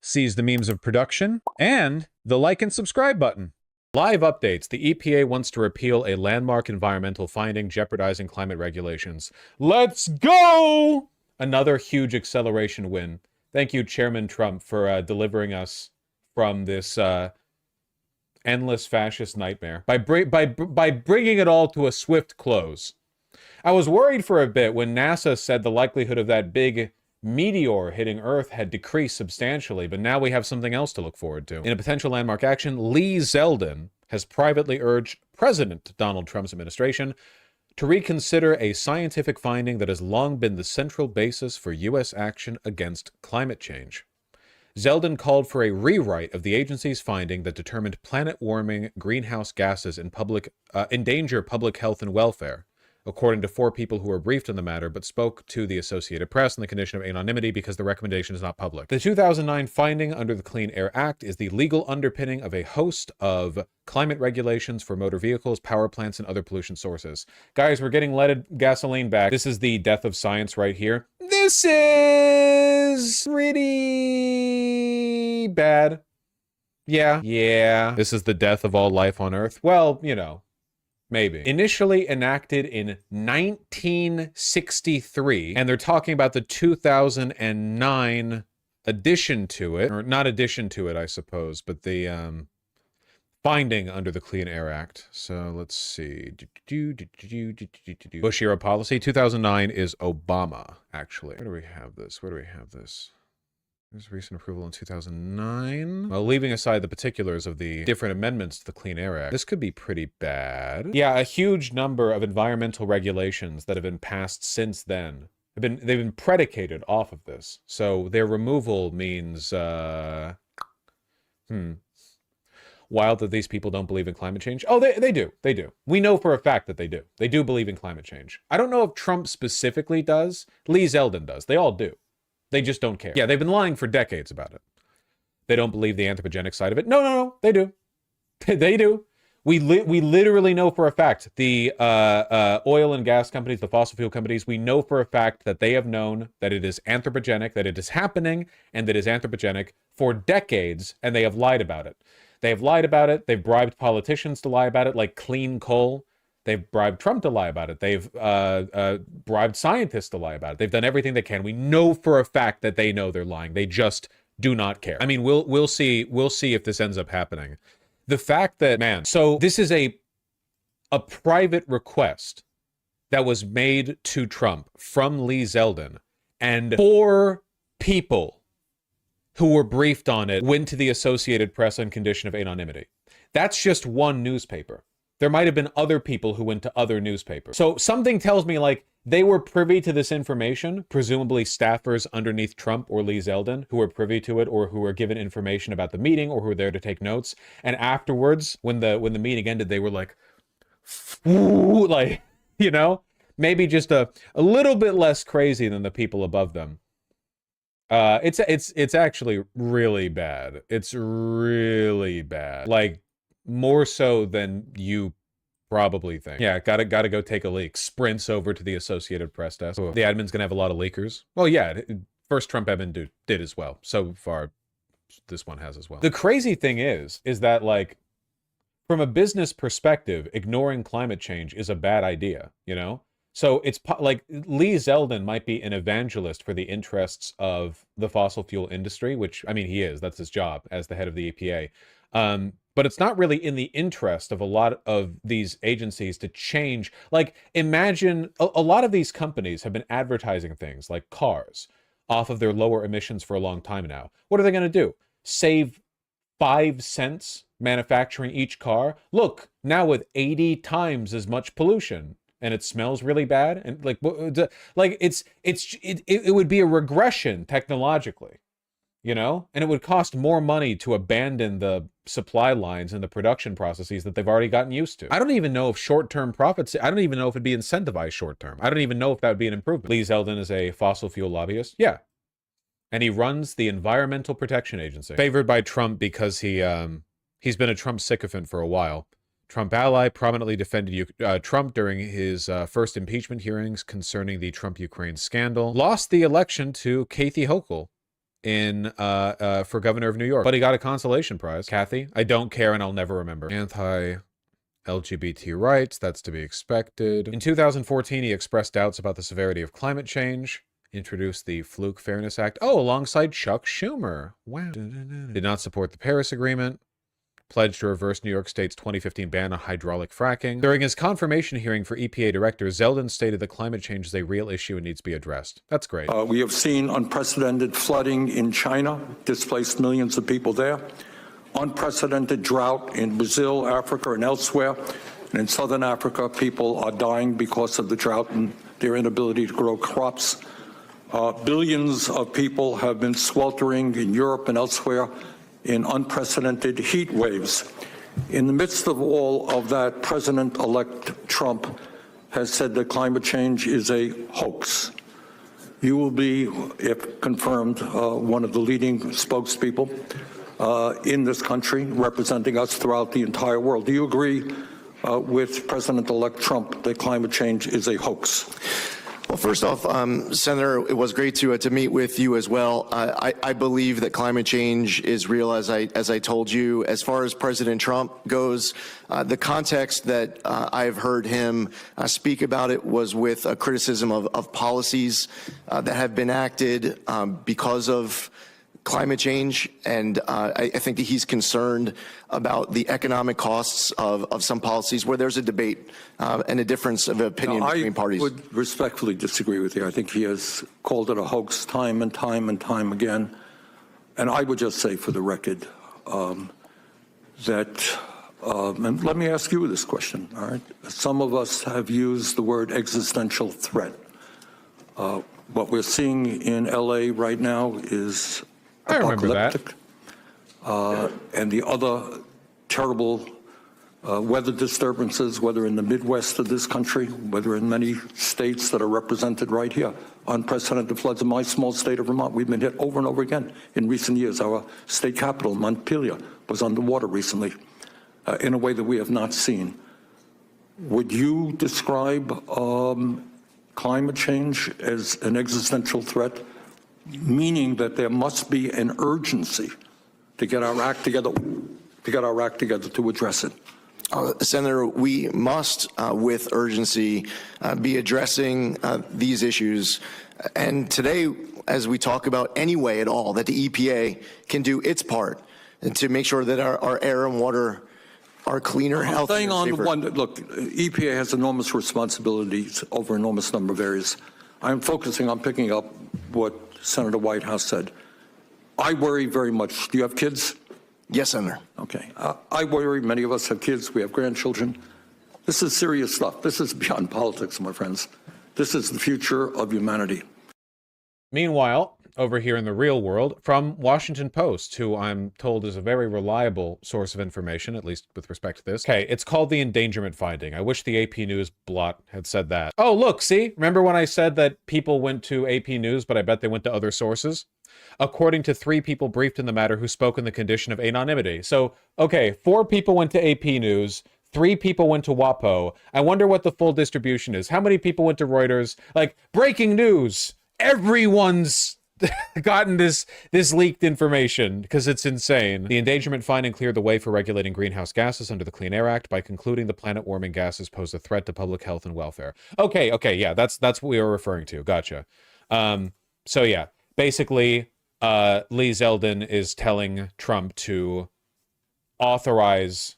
sees the means of production, and the like and subscribe button. Live updates. The EPA wants to repeal a landmark environmental finding jeopardizing climate regulations. Let's go! Another huge acceleration win. Thank you, Chairman Trump, for delivering us from this endless fascist nightmare by bringing it all to a swift close. I was worried for a bit when NASA said the likelihood of that big meteor hitting Earth had decreased substantially, but now we have something else to look forward to. In a potential landmark action, Lee Zeldin has privately urged President Donald Trump's administration to reconsider a scientific finding that has long been the central basis for U.S. action against climate change. Zeldin called for a rewrite of the agency's finding that determined planet-warming greenhouse gases endanger public health and welfare, according to 4 people who were briefed on the matter but spoke to the Associated Press on the condition of anonymity because the recommendation is not public. The 2009 finding under the Clean Air Act is the legal underpinning of a host of climate regulations for motor vehicles, power plants, and other pollution sources. Guys, we're getting leaded gasoline back. This is the death of science right here. This is pretty bad. Yeah. This is the death of all life on Earth. Well, you know. Maybe. Initially enacted in 1963, and they're talking about the 2009 addition to it, or not addition to it, I suppose, but the finding under the Clean Air Act. So let's see. Bush era policy. 2009 is Obama, actually. Where do we have this? There's recent approval in 2009. Well, leaving aside the particulars of the different amendments to the Clean Air Act, this could be pretty bad. Yeah, a huge number of environmental regulations that have been passed since then they've been predicated off of this. So their removal means wild that these people don't believe in climate change. Oh, they do. We know for a fact that they do. They do believe in climate change. I don't know if Trump specifically does. Lee Zeldin does. They all do. They just don't care. Yeah, they've been lying for decades about it. They don't believe the anthropogenic side of it. No, they do. They do. We literally know for a fact the oil and gas companies, the fossil fuel companies, we know for a fact that they have known that it is anthropogenic, that it is happening, and that it is anthropogenic for decades, and they have lied about it. They have lied about it. They've bribed politicians to lie about it, like clean coal. They've bribed Trump to lie about it. They've bribed scientists to lie about it. They've done everything they can. We know for a fact that they know they're lying. They just do not care. I mean, we'll see if this ends up happening. The fact that, man, so this is a private request that was made to Trump from Lee Zeldin, and 4 people who were briefed on it went to the Associated Press on condition of anonymity. That's just one newspaper. There might have been other people who went to other newspapers. So something tells me, like, they were privy to this information, presumably staffers underneath Trump or Lee Zeldin who were privy to it or who were given information about the meeting or who were there to take notes. And afterwards, when the meeting ended, they were like, like, you know, maybe just a little bit less crazy than the people above them. It's actually really bad. It's really bad. Like, more so than you probably think. Yeah, gotta go take a leak. Sprints over to the Associated Press desk. The admin's gonna have a lot of leakers. Well, yeah, first Trump admin did as well. So far, this one has as well. The crazy thing is that, like, from a business perspective, ignoring climate change is a bad idea, you know? So it's like Lee Zeldin might be an evangelist for the interests of the fossil fuel industry, which, I mean, he is. That's his job as the head of the EPA. But it's not really in the interest of a lot of these agencies to change. Like, imagine a lot of these companies have been advertising things like cars off of their lower emissions for a long time now. What are they going to do? Save 5 cents manufacturing each car? Look, now with 80 times as much pollution, and it smells really bad, and like it would be a regression technologically. You know, and it would cost more money to abandon the supply lines and the production processes that they've already gotten used to. I don't even know if short-term profits, I don't even know if it'd be incentivized short-term. I don't even know if that would be an improvement. Lee Zeldin is a fossil fuel lobbyist. Yeah. And he runs the Environmental Protection Agency. Favored by Trump because he's been a Trump sycophant for a while. Trump ally prominently defended Trump during his first impeachment hearings concerning the Trump-Ukraine scandal. Lost the election to Kathy Hochul. in for governor of New York, but he got a consolation prize. Kathy, I don't care and I'll never remember. Anti-LGBT rights, that's to be expected. In 2014, he expressed doubts about the severity of climate change, introduced the Fluke Fairness Act. Oh, alongside Chuck Schumer. Wow. Did not support the Paris Agreement. Pledged to reverse New York State's 2015 ban on hydraulic fracking. During his confirmation hearing for EPA director, Zeldin stated that climate change is a real issue and needs to be addressed. That's great. We have seen unprecedented flooding in China, displaced millions of people there. Unprecedented drought in Brazil, Africa, and elsewhere. And in southern Africa, people are dying because of the drought and their inability to grow crops. Billions of people have been sweltering in Europe and elsewhere in unprecedented heat waves. In the midst of all of that, President-elect Trump has said that climate change is a hoax. You will be, if confirmed, one of the leading spokespeople in this country, representing us throughout the entire world. Do you agree with President-elect Trump that climate change is a hoax? Well, first off, Senator, it was great to meet with you as well. I believe that climate change is real, as I told you. As far as President Trump goes, the context that I've heard him speak about it was with a criticism of policies that have been acted because of climate change, and I think that he's concerned about the economic costs of some policies where there's a debate and a difference of opinion between parties. I would respectfully disagree with you. I think he has called it a hoax time and time and time again. And I would just say for the record that, and let me ask you this question, all right? Some of us have used the word existential threat. What we're seeing in LA right now is I remember that. And the other terrible weather disturbances, whether in the Midwest of this country, whether in many states that are represented right here. Unprecedented floods in my small state of Vermont. We've been hit over and over again in recent years. Our state capital, Montpelier, was underwater recently in a way that we have not seen. Would you describe climate change as an existential threat, meaning that there must be an urgency to get our act together, to address it? Senator, we must, with urgency, be addressing these issues. And today, as we talk about any way at all that the EPA can do its part to make sure that our air and water are cleaner, healthier, staying on safer. one, look, EPA has enormous responsibilities over an enormous number of areas. I'm focusing on picking up what Senator Whitehouse said. I worry very much. Do you have kids? Yes, Senator. Okay. I worry. Many of us have kids. We have grandchildren. This is serious stuff. This is beyond politics, my friends. This is the future of humanity. Meanwhile, over here in the real world, from Washington Post, who I'm told is a very reliable source of information, at least with respect to this. Okay, it's called the endangerment finding. I wish the AP News blot had said that. Oh, look, see? Remember when I said that people went to AP News, but I bet they went to other sources? According to 3 people briefed in the matter who spoke in the condition of anonymity. So, okay, 4 people went to AP News, 3 people went to WAPO. I wonder what the full distribution is. How many people went to Reuters? Like, breaking news! Everyone's gotten this leaked information because it's insane. The endangerment finding cleared the way for regulating greenhouse gases under the Clean Air Act by concluding the planet-warming gases pose a threat to public health and welfare. Okay, yeah, that's what we were referring to. Gotcha. So yeah, basically, Lee Zeldin is telling Trump to authorize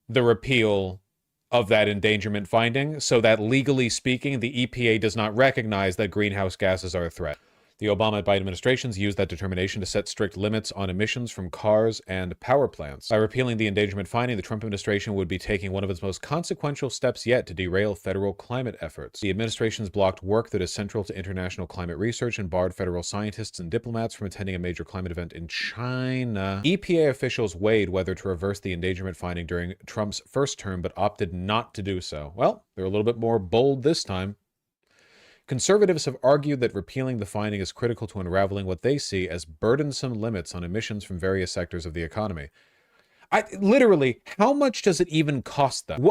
the repeal of that endangerment finding so that, legally speaking, the EPA does not recognize that greenhouse gases are a threat. The Obama-Biden administrations used that determination to set strict limits on emissions from cars and power plants. By repealing the endangerment finding, the Trump administration would be taking one of its most consequential steps yet to derail federal climate efforts. The administration's blocked work that is central to international climate research and barred federal scientists and diplomats from attending a major climate event in China. EPA officials weighed whether to reverse the endangerment finding during Trump's first term, but opted not to do so. Well, they're a little bit more bold this time. Conservatives have argued that repealing the finding is critical to unraveling what they see as burdensome limits on emissions from various sectors of the economy. Literally, how much does it even cost them?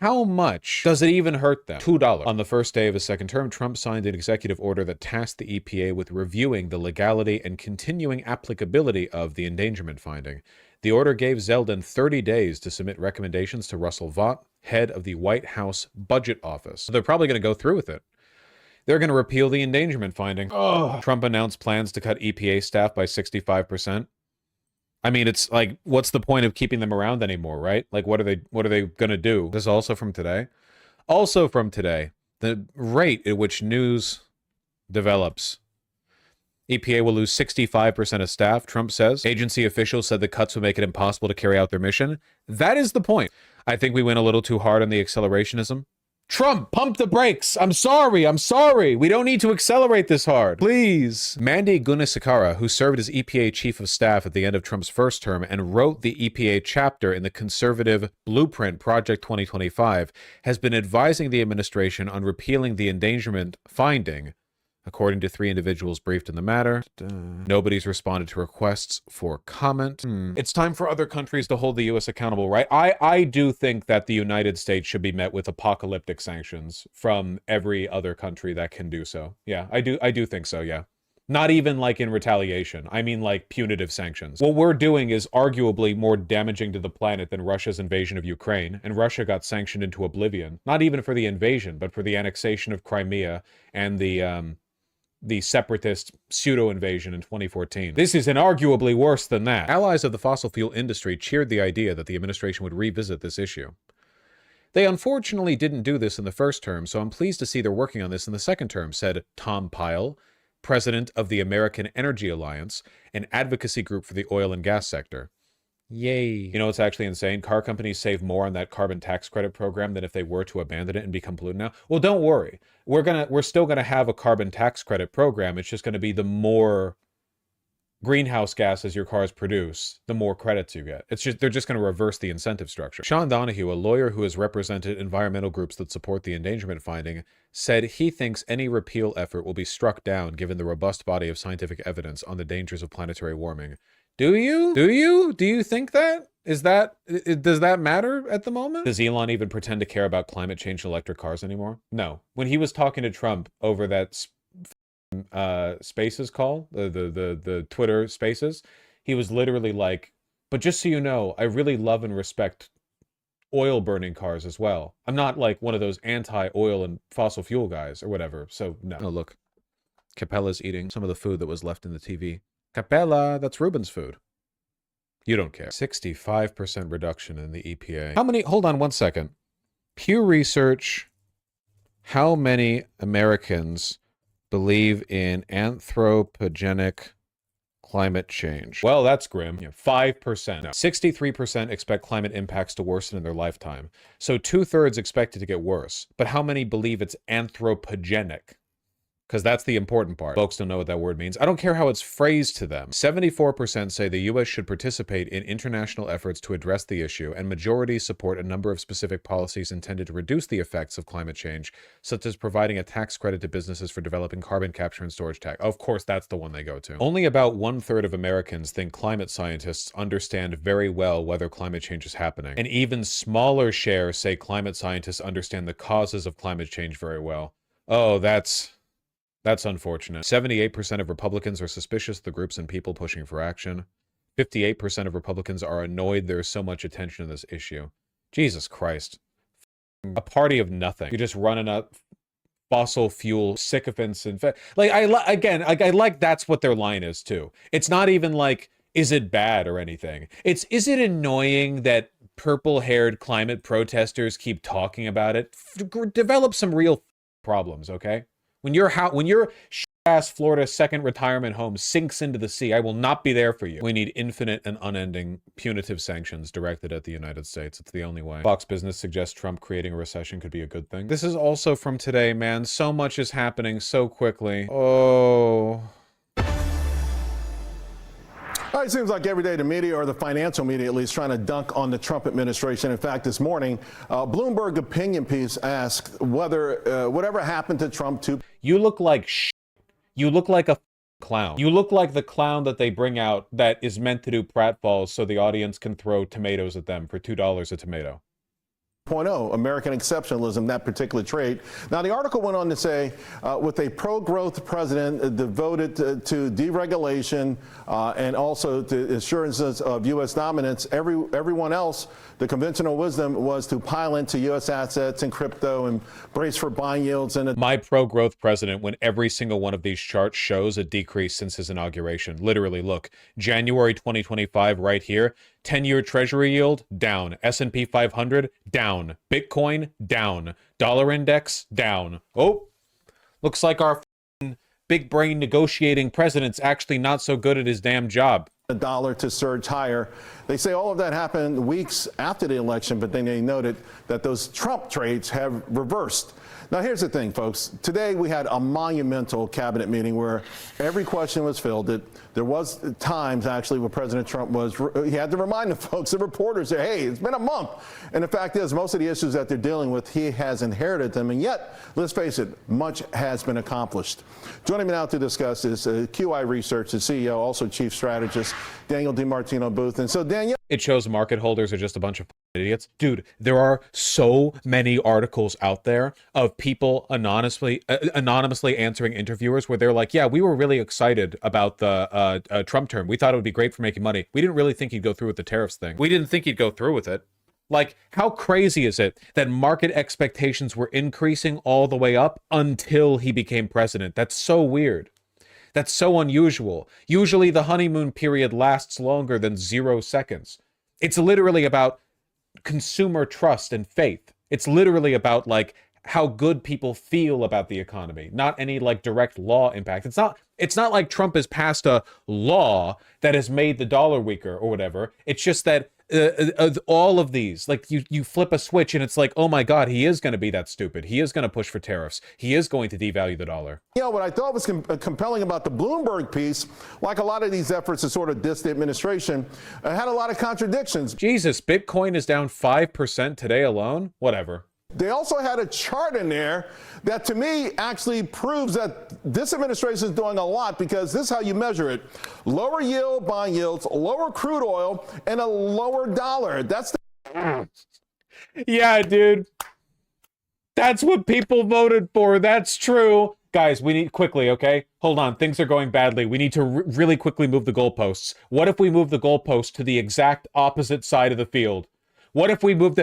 How much does it even hurt them? $2. On the first day of his second term, Trump signed an executive order that tasked the EPA with reviewing the legality and continuing applicability of the endangerment finding. The order gave Zeldin 30 days to submit recommendations to Russell Vaught, head of the White House Budget Office. So they're probably going to go through with it. They're going to repeal the endangerment finding. Ugh. Trump announced plans to cut EPA staff by 65%. I mean, it's like, what's the point of keeping them around anymore, right? Like, what are they going to do? This is also from today. Also from today, the rate at which news develops. EPA will lose 65% of staff, Trump says. Agency officials said the cuts would make it impossible to carry out their mission. That is the point. I think we went a little too hard on the accelerationism. Trump, pump the brakes. I'm sorry. We don't need to accelerate this hard. Please. Mandy Gunasekara, who served as EPA chief of staff at the end of Trump's first term and wrote the EPA chapter in the conservative blueprint Project 2025, has been advising the administration on repealing the endangerment finding. According to 3 individuals briefed in the matter, nobody's responded to requests for comment. It's time for other countries to hold the U.S. accountable, right? I do think that the United States should be met with apocalyptic sanctions from every other country that can do so. Yeah, I do think so, yeah. Not even like in retaliation. I mean like punitive sanctions. What we're doing is arguably more damaging to the planet than Russia's invasion of Ukraine, and Russia got sanctioned into oblivion. Not even for the invasion, but for the annexation of Crimea and the separatist pseudo-invasion in 2014. This is inarguably worse than that. Allies of the fossil fuel industry cheered the idea that the administration would revisit this issue. They unfortunately didn't do this in the first term, so I'm pleased to see they're working on this in the second term, said Tom Pyle, president of the American Energy Alliance, an advocacy group for the oil and gas sector. Yay. You know, it's actually insane. Car companies save more on that carbon tax credit program than if they were to abandon it and become pollutant now. Well, don't worry. We're still gonna have a carbon tax credit program. It's just gonna be the more greenhouse gases your cars produce, the more credits you get. They're just gonna reverse the incentive structure. Sean Donahue, a lawyer who has represented environmental groups that support the endangerment finding, said he thinks any repeal effort will be struck down given the robust body of scientific evidence on the dangers of planetary warming. Do you? Do you think that? Does that matter at the moment? Does Elon even pretend to care about climate change and electric cars anymore? No. When he was talking to Trump over that Spaces call, the Twitter Spaces, he was literally like, but just so you know, I really love and respect oil burning cars as well. I'm not like one of those anti-oil and fossil fuel guys or whatever. So no. Oh, look. Capella's eating some of the food that was left in the TV. Capella, that's Ruben's food. You don't care. 65% reduction in the EPA. How many, hold on one second. Pew Research, how many Americans believe in anthropogenic climate change? Well, that's grim. 5%. No. 63% expect climate impacts to worsen in their lifetime. So 2/3 expect it to get worse. But how many believe it's anthropogenic? Because that's the important part. Folks don't know what that word means. I don't care how it's phrased to them. 74% say the U.S. should participate in international efforts to address the issue, and majorities support a number of specific policies intended to reduce the effects of climate change, such as providing a tax credit to businesses for developing carbon capture and storage tech. Of course, that's the one they go to. Only about 1/3 of Americans think climate scientists understand very well whether climate change is happening. An even smaller share say climate scientists understand the causes of climate change very well. Oh, that's unfortunate. 78% of Republicans are suspicious of the groups and people pushing for action. 58% of Republicans are annoyed there is so much attention to this issue. Jesus Christ. A party of nothing. You're just running up fossil fuel sycophants and... I like that's what their line is, too. It's not even like, is it bad or anything? It's, is it annoying that purple-haired climate protesters keep talking about it? Develop some real problems, okay? When your ass Florida second retirement home sinks into the sea, I will not be there for you. We need infinite and unending punitive sanctions directed at the United States. It's the only way. Fox Business suggests Trump creating a recession could be a good thing. This is also from today, man. So much is happening so quickly. Oh... All right, it seems like every day the media, or the financial media at least, trying to dunk on the Trump administration. In fact, this morning, Bloomberg opinion piece asked whether whatever happened to Trump 2. You look like You look like a clown. You look like the clown that they bring out that is meant to do pratfalls so the audience can throw tomatoes at them for $2 a tomato. 0.0, American exceptionalism, that particular trait. Now, the article went on to say, with a pro-growth president devoted to deregulation and also to assurances of U.S. dominance, everyone else, the conventional wisdom was to pile into U.S. assets and crypto and brace for buying yields. And my pro-growth president, when every single one of these charts shows a decrease since his inauguration. Literally, look, January 2025 right here, 10-year treasury yield, down. S&P 500, down. Bitcoin, down. Dollar index, down. Oh, looks like our big brain negotiating president's actually not so good at his damn job. The dollar to surge higher. They say all of that happened weeks after the election, but then they noted that those Trump trades have reversed. Now, here's the thing, folks. Today, we had a monumental cabinet meeting where every question was fielded. There was times, actually, where President Trump he had to remind the folks, the reporters, that, hey, it's been a month. And the fact is, most of the issues that they're dealing with, he has inherited them. And yet, let's face it, much has been accomplished. Joining me now to discuss is QI Research, the CEO, also chief strategist, Daniel DiMartino Booth. And so, Daniel. It shows market holders are just a bunch of idiots. Dude, there are so many articles out there of people anonymously answering interviewers where they're like, yeah, we were really excited about the Trump term. We thought it would be great for making money. We didn't really think he'd go through with the tariffs thing. We didn't think he'd go through with it. Like, how crazy is it that market expectations were increasing all the way up until he became president? That's so weird. That's so unusual. Usually the honeymoon period lasts longer than 0 seconds. It's literally about consumer trust and faith. It's literally about, like, how good people feel about the economy, not any, like, direct law impact. It's not like Trump has passed a law that has made the dollar weaker or whatever. It's just that all of these, like, you flip a switch and it's like, oh my God, he is going to be that stupid. He is going to push for tariffs. He is going to devalue the dollar. You know, what I thought was compelling about the Bloomberg piece, like a lot of these efforts to sort of diss the administration, had a lot of contradictions. Jesus, Bitcoin is down 5% today alone? Whatever. They also had a chart in there that, to me, actually proves that this administration is doing a lot, because this is how you measure it. Lower yield bond yields, lower crude oil, and a lower dollar. That's the... Yeah, dude. That's what people voted for. That's true. Guys, we need quickly, okay? Hold on. Things are going badly. We need to really quickly move the goalposts. What if we move the goalposts to the exact opposite side of the field? What if we move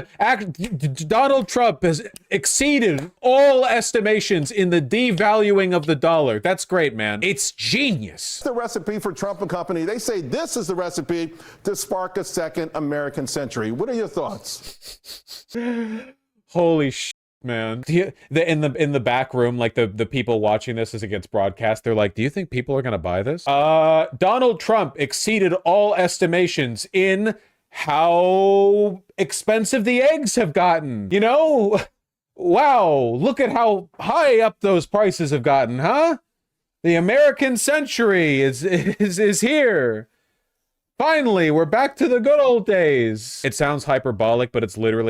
Donald Trump has exceeded all estimations in the devaluing of the dollar. That's great, man. It's genius. The recipe for Trump and company. They say this is the recipe to spark a second American century. What are your thoughts? Holy shit, man. In the back room, like the people watching this as it gets broadcast, they're like, do you think people are going to buy this? Donald Trump exceeded all estimations in how expensive the eggs have gotten. You know? Wow, look at how high up those prices have gotten, huh? The American century is here. Finally, we're back to the good old days. It sounds hyperbolic, but it's literally